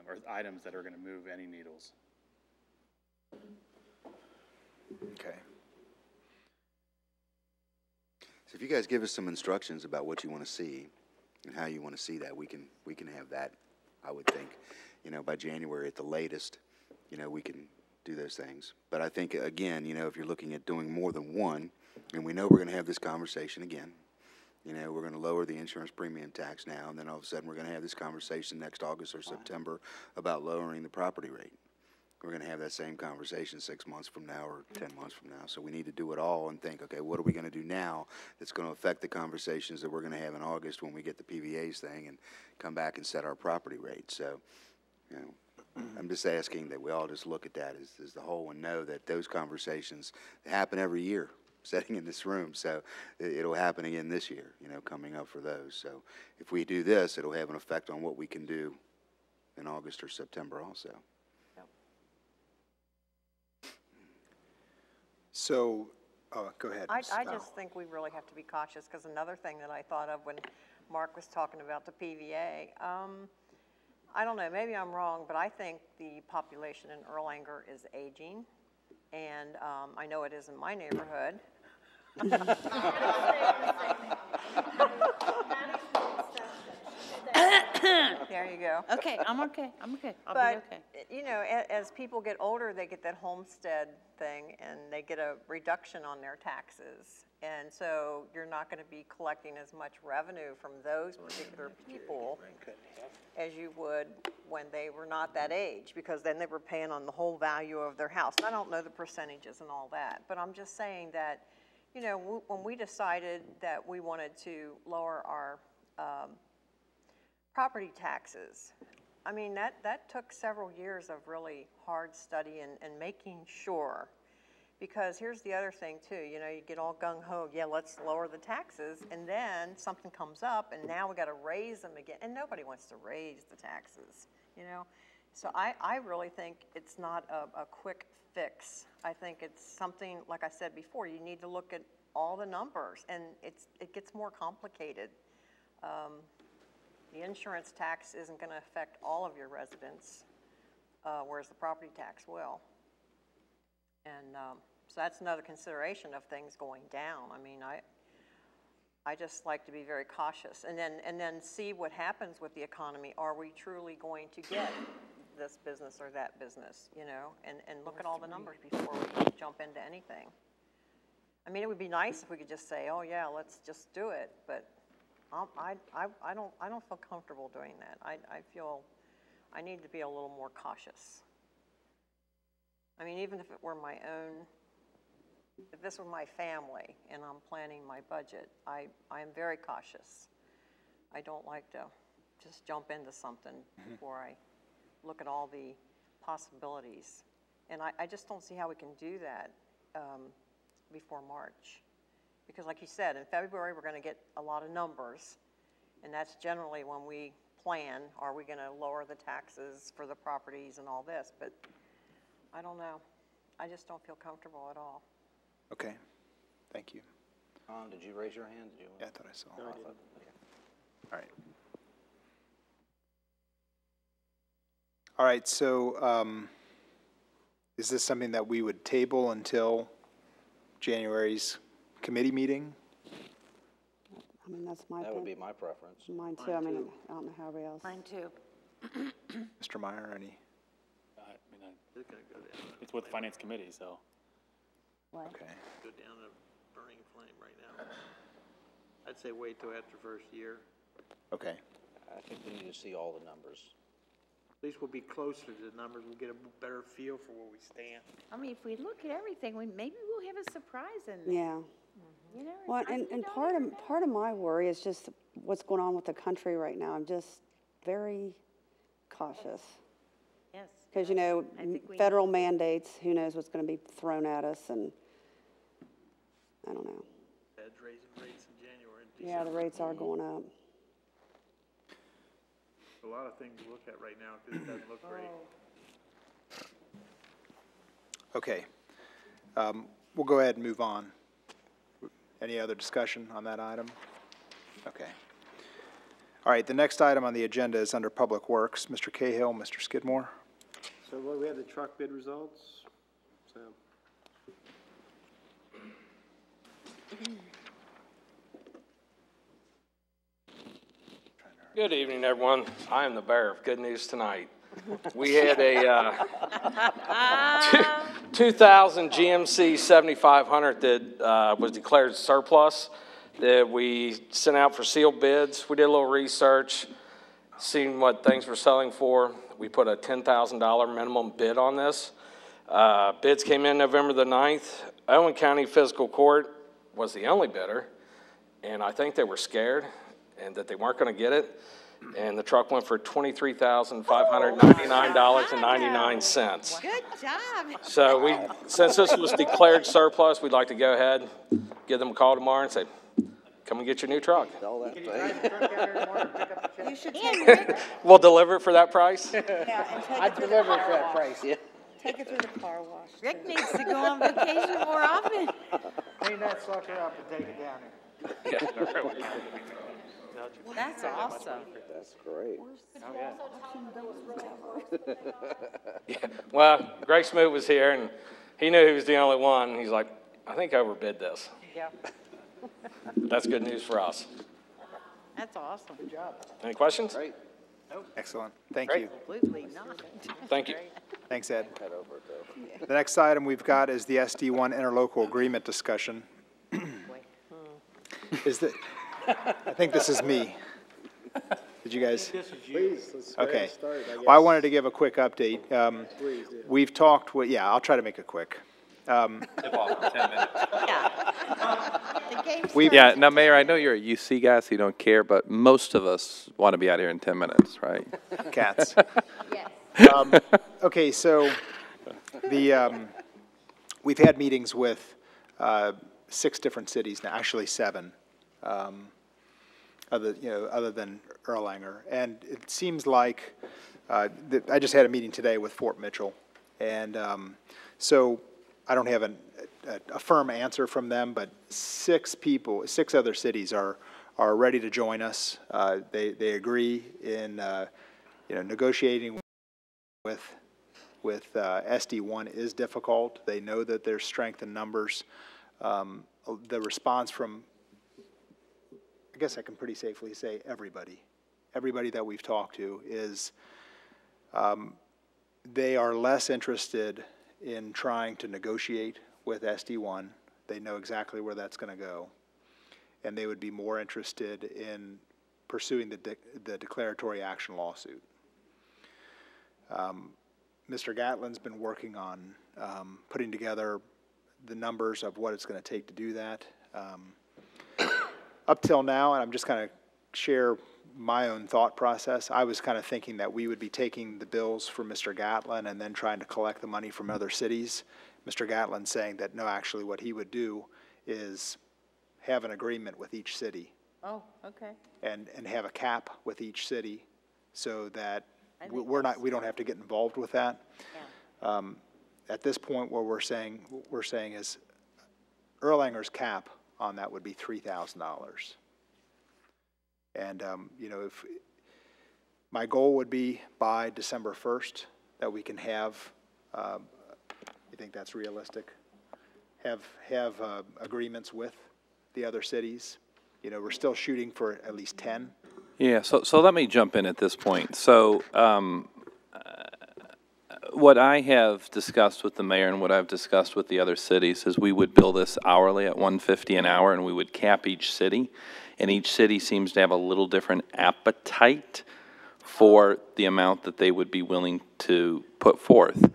or items that are going to move any needles. Okay. So if you guys give us some instructions about what you want to see and how you want to see that, we can have that, I would think, you know, by January at the latest, you know, we can do those things. But I think, again, you know, if you're looking at doing more than one, and we know we're going to have this conversation again, you know, we're going to lower the insurance premium tax now, and then all of a sudden we're going to have this conversation next August or September about lowering the property rate. We're going to have that same conversation 6 months from now or 10 months from now. So we need to do it all and think, okay, what are we going to do now that's going to affect the conversations that we're going to have in August when we get the PVAs thing and come back and set our property rate. So, you know, I'm just asking that we all just look at that as the whole and know that those conversations happen every year sitting in this room. So it'll happen again this year, you know, coming up for those. So if we do this, it'll have an effect on what we can do in August or September also. So, go ahead. I just think we really have to be cautious, because another thing that I thought of when Mark was talking about the PVA, I don't know, maybe I'm wrong, but I think the population in Erlanger is aging, and I know it is in my neighborhood. There you go. Okay, I'm okay. I'll be But, okay. you know, as people get older, they get that homestead thing, and they get a reduction on their taxes. And so you're not going to be collecting as much revenue from those particular people as you would when they were not that age, because then they were paying on the whole value of their house. And I don't know the percentages and all that, but I'm just saying that, you know, when we decided that we wanted to lower our property taxes, I mean, that took several years of really hard study and making sure. Because here's the other thing too, you know, you get all gung-ho, yeah, let's lower the taxes, and then something comes up, and now we got to raise them again, and nobody wants to raise the taxes, you know? So I really think it's not a quick fix. I think it's something, like I said before, you need to look at all the numbers, and it gets more complicated. The insurance tax isn't going to affect all of your residents, whereas the property tax will. And So that's another consideration of things going down. I mean, I just like to be very cautious and then see what happens with the economy. Are we truly going to get this business or that business, you know, and look at all the numbers before we jump into anything. I mean, it would be nice if we could just say, oh yeah, let's just do it, but I don't feel comfortable doing that. I feel I need to be a little more cautious. I mean, even if it were my own, if this were my family and I'm planning my budget, I am very cautious. I don't like to just jump into something before I look at all the possibilities. And I just don't see how we can do that before March. Because like you said, in February we're going to get a lot of numbers, and that's generally when we plan, are we going to lower the taxes for the properties and all this, but I don't know. I just don't feel comfortable at all. Okay, thank you. Did you raise your hand? Did you? Yeah, I thought I saw. No, I didn't. All right. All right, so is this something that we would table until January's committee meeting? I mean, that's my That would be opinion. my preference. Mine too. I mean, I don't know how everybody else. Mine too. Mr. Meyer, any? It's with the finance committee, so. What? Okay. Go down a burning flame right now. I'd say wait till after first year. Okay. I think we need to see all the numbers. At least we'll be closer to the numbers. We'll get a better feel for where we stand. I mean, if we look at everything, maybe we'll have a surprise in there. Yeah. You know, Well, and part of my worry is just what's going on with the country right now. I'm just very cautious. Yes. Because, you know, I think we- federal mandates, who knows what's going to be thrown at us, and I don't know. Fed's raising rates in January. Yeah, the rates are going up. A lot of things to look at right now because it doesn't look great. Okay. We'll go ahead and move on. Any other discussion on that item? Okay. All right, the next item on the agenda is under Public Works. Mr. Cahill, Mr. Skidmore. So we have the truck bid results. So Good evening, everyone. I am the bearer of good news tonight. We had a 2000 GMC 7500 that was declared surplus that we sent out for sealed bids. We did a little research, seeing what things were selling for. We put a $10,000 minimum bid on this. Bids came in November the 9th. Owen County Fiscal Court was the only bidder, and I think they were scared and that they weren't going to get it. And the truck went for $23,599.99. Good job. So since this was declared surplus, we'd like to go ahead, give them a call tomorrow and say, come and get your new truck. All that thing. You should take it. We'll deliver it for that price. Yeah, and take I'd it through deliver the it for car that wash. price, yeah. Take it through the car wash. Rick too. needs to go on vacation more often. Clean that sucker up and take it down there. That's awesome. That's great. Well, Greg Smoot was here, and he knew he was the only one. He's like, I think I overbid this. Yeah. That's good news for us. That's awesome. Good job. Any questions? Great. Excellent. Thank Great. you. Absolutely not. Thank you. Thanks, Ed. Head over it though. The next item we've got is the SD1 interlocal agreement discussion. Is that, I think this is me. Did you guys? Please, let's go ahead Okay. and start, I guess. Well, I wanted to give a quick update. Please do. We've talked with, yeah, I'll try to make it quick. Yeah. The game We've- Yeah, now, Mayor, I know you're a UC guy, so you don't care, but most of us want to be out here in 10 minutes, right? Cats. Yes. Okay, so we've had meetings with 6 different cities now, actually 7, other than Erlanger. And it seems like, I just had a meeting today with Fort Mitchell. And so I don't have a firm answer from them, but 6 other cities are ready to join us. They agree in negotiating with SD1 is difficult. They know that there's strength in numbers. The response from, I guess I can pretty safely say everybody that we've talked to is they are less interested in trying to negotiate with SD1. They know exactly where that's going to go. And they would be more interested in pursuing the declaratory action lawsuit. Mr. Gatlin's been working on putting together the numbers of what it's going to take to do that. Up till now, and I'm just kind of share my own thought process, I was kind of thinking that we would be taking the bills from Mr. Gatlin and then trying to collect the money from other cities. Mr. Gatlin saying that no, actually what he would do is have an agreement with each city. Oh, okay. And have a cap with each city so that we don't have to get involved with that. Yeah. At this point, what we're saying is Erlanger's cap on that would be $3,000. And, you know, if my goal would be by December 1st that we can have, you think that's realistic? Have agreements with the other cities. You know, we're still shooting for at least 10. Yeah, so let me jump in at this point. So what I have discussed with the mayor and what I've discussed with the other cities is we would bill this hourly at $150 an hour, and we would cap each city. And each city seems to have a little different appetite for the amount that they would be willing to put forth.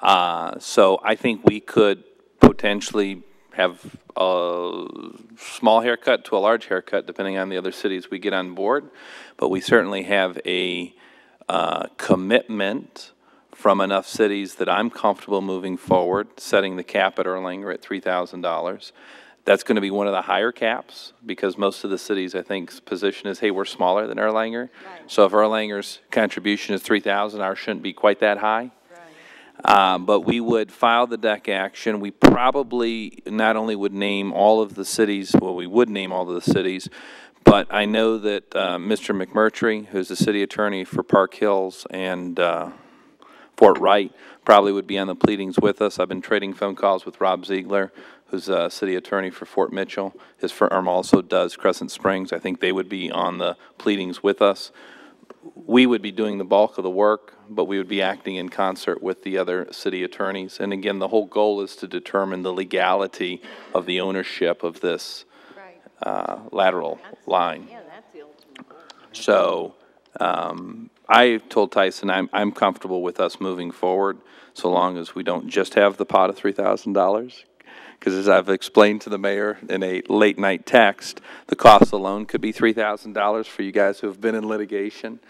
So I think we could potentially have a small haircut to a large haircut, depending on the other cities we get on board. But we certainly have a commitment from enough cities that I'm comfortable moving forward, setting the cap at Erlanger at $3,000. That's going to be one of the higher caps because most of the cities, I think, position is, hey, we're smaller than Erlanger. Right. So if Erlanger's contribution is $3,000, ours shouldn't be quite that high. Right. But we would file the deck action. We probably not only would name all of the cities, well, we would name all of the cities, but I know that Mr. McMurtry, who's the city attorney for Park Hills and Fort Wright, probably would be on the pleadings with us. I've been trading phone calls with Rob Ziegler, who's a city attorney for Fort Mitchell. His firm also does Crescent Springs. I think they would be on the pleadings with us. We would be doing the bulk of the work, but we would be acting in concert with the other city attorneys. And again, the whole goal is to determine the legality of the ownership of this lateral line. Yeah, that's the ultimate goal. So I told Tyson I'm comfortable with us moving forward so long as we don't just have the pot of $3,000. Because as I've explained to the mayor in a late night text, the cost alone could be $3,000 for you guys who have been in litigation.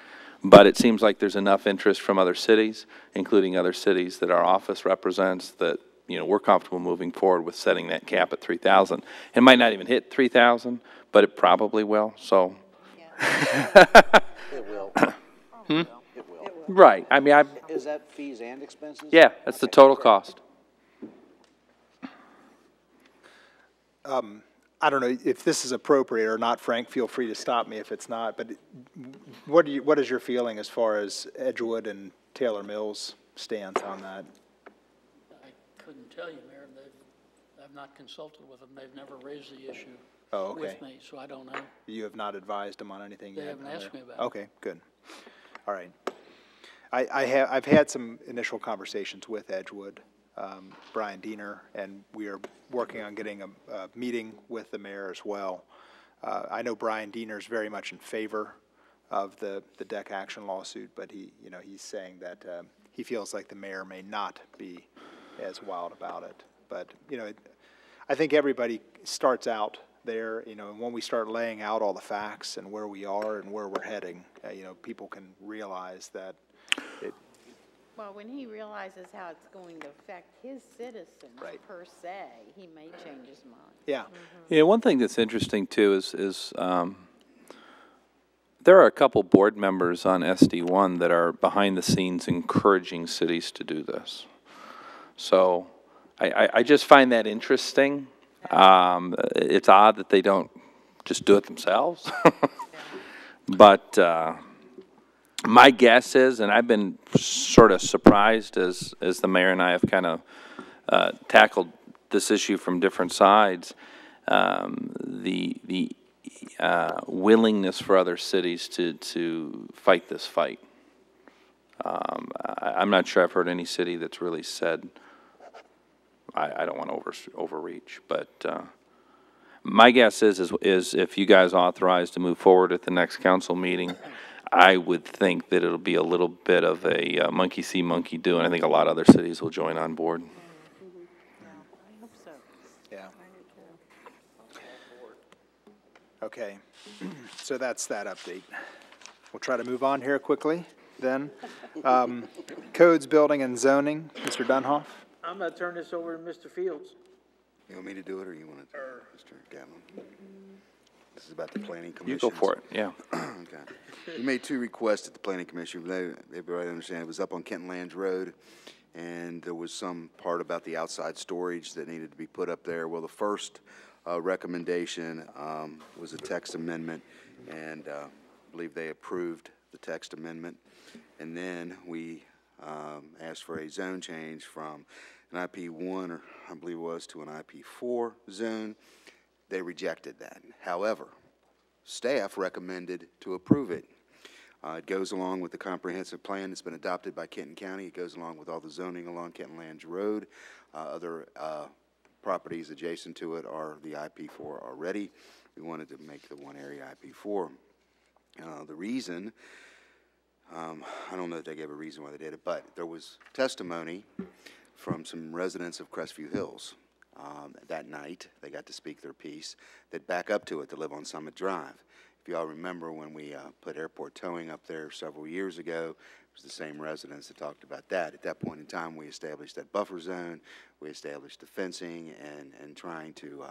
But it seems like there's enough interest from other cities, including other cities that our office represents, that we're comfortable moving forward with setting that cap at $3,000. It might not even hit $3,000, but it probably will. So. Yeah. It will. It will. Right. I mean, is that fees and expenses? Yeah, that's the total cost. I don't know if this is appropriate or not, Frank. Feel free to stop me if it's not. But what is your feeling as far as Edgewood and Taylor Mills' stance on that? I couldn't tell you, Mayor. I've not consulted with them. They've never raised the issue with me, so I don't know. You have not advised them on anything yet? They haven't asked me about it. Okay, good. All right. I've had some initial conversations with Edgewood. Brian Diener, and we are working on getting a meeting with the mayor as well. I know Brian Diener is very much in favor of the deck action lawsuit, but he's saying that he feels like the mayor may not be as wild about it. But I think everybody starts out there, and when we start laying out all the facts and where we are and where we're heading, people can realize that well, when he realizes how it's going to affect his citizens per se, he may change his mind. Yeah. Yeah, one thing that's interesting too is there are a couple board members on SD1 that are behind the scenes encouraging cities to do this. So I just find that interesting. It's odd that they don't just do it themselves. But My guess is, and I've been sort of surprised as the mayor and I have kind of tackled this issue from different sides, the willingness for other cities to fight this fight. I'm not sure I've heard any city that's really said, I don't want to overreach, but my guess is if you guys authorize to move forward at the next council meeting, I would think that it'll be a little bit of a monkey see, monkey do, and I think a lot of other cities will join on board. I hope so. Yeah. Okay, so that's that update. We'll try to move on here quickly then. Codes, Building, and Zoning, Mr. Dunhoff. I'm gonna turn this over to Mr. Fields. You want me to do it, or you want to, Mr. Gatlin? This is about the planning commission. You go for it, yeah. Okay. We made 2 requests at the planning commission. They really understand. It was up on Kenton Lands Road, and there was some part about the outside storage that needed to be put up there. Well, the first recommendation was a text amendment, and I believe they approved the text amendment. And then we asked for a zone change from an IP1, or I believe it was, to an IP4 zone. They rejected that. However, staff recommended to approve it. It goes along with the comprehensive plan that's been adopted by Kenton County. It goes along with all the zoning along Kenton Lands Road. Other properties adjacent to it are the IP4 already. We wanted to make the one area IP4. The reason, I don't know if they gave a reason why they did it, but there was testimony from some residents of Crestview Hills that night. They got to speak their piece. That back up to it to live on Summit Drive. If you all remember when we put airport towing up there several years ago, it was the same residents that talked about that. At that point in time, we established that buffer zone. We established the fencing and trying to,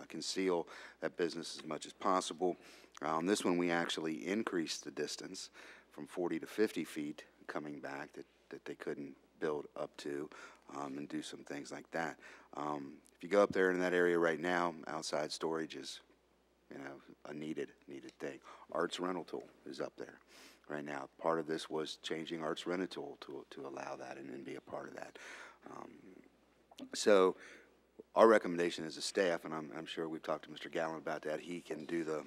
conceal that business as much as possible. On this one, we actually increased the distance from 40 to 50 feet coming back that they couldn't build up to and do some things like that. If you go up there in that area right now, outside storage is, a needed thing. Art's rental tool is up there right now. Part of this was changing Art's rental tool to allow that and be a part of that. So our recommendation as a staff, and I'm sure we've talked to Mr. Gallen about that, he can do the,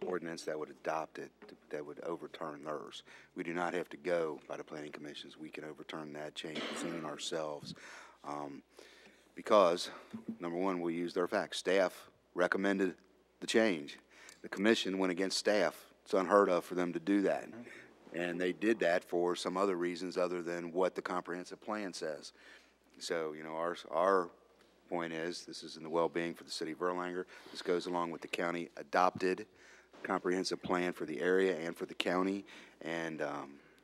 ordinance that would adopt it, that would overturn theirs. We do not have to go by the planning commissions. We can overturn that, change the zone ourselves. Because, number one, we use their facts. Staff recommended the change. The commission went against staff. It's unheard of for them to do that. And they did that for some other reasons other than what the comprehensive plan says. So, our point is, this is in the well-being for the city of Erlanger. This goes along with the county adopted comprehensive plan for the area and for the county, and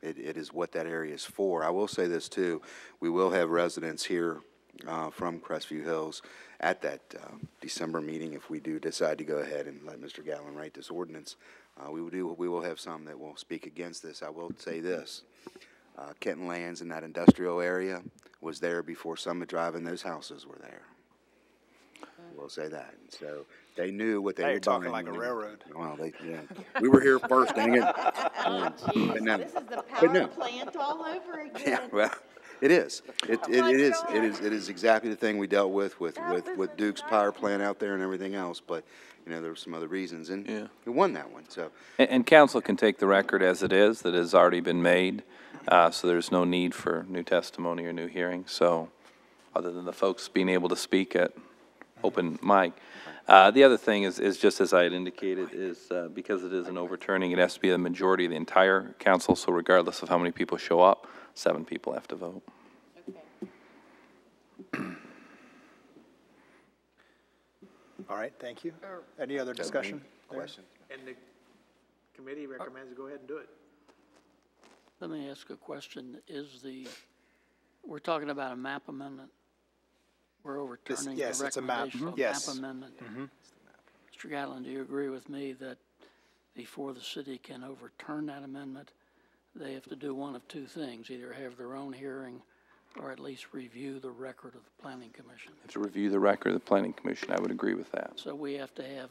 it is what that area is for. I will say this too, we will have residents here from Crestview Hills at that December meeting if we do decide to go ahead and let Mr. Gallen write this ordinance. We will have some that will speak against this. I will say this, Kenton Lands in that industrial area was there before Summit Drive, and those houses were there. We'll say that. So they knew what they were talking like a railroad. Well, we were here first, dang it. This is the power plant all over again. Yeah, well, it is. It is exactly the thing we dealt with Duke's power plant out there and everything else. But there were some other reasons, and we won that one. So and council can take the record as it is that has already been made. So there's no need for new testimony or new hearing. So other than the folks being able to speak at open mic. The other thing is just as I had indicated, is because it is an overturning, it has to be a majority of the entire council. So regardless of how many people show up, 7 people have to vote. Okay. All right, thank you. Any other discussion? Question? And the committee recommends to go ahead and do it. Let me ask a question. We're talking about a map amendment? We're overturning the recommendation of map amendment. Mr. Gatlin, do you agree with me that before the city can overturn that amendment, they have to do one of 2 things, either have their own hearing or at least review the record of the Planning Commission? To review the record of the Planning Commission, I would agree with that. So we have to have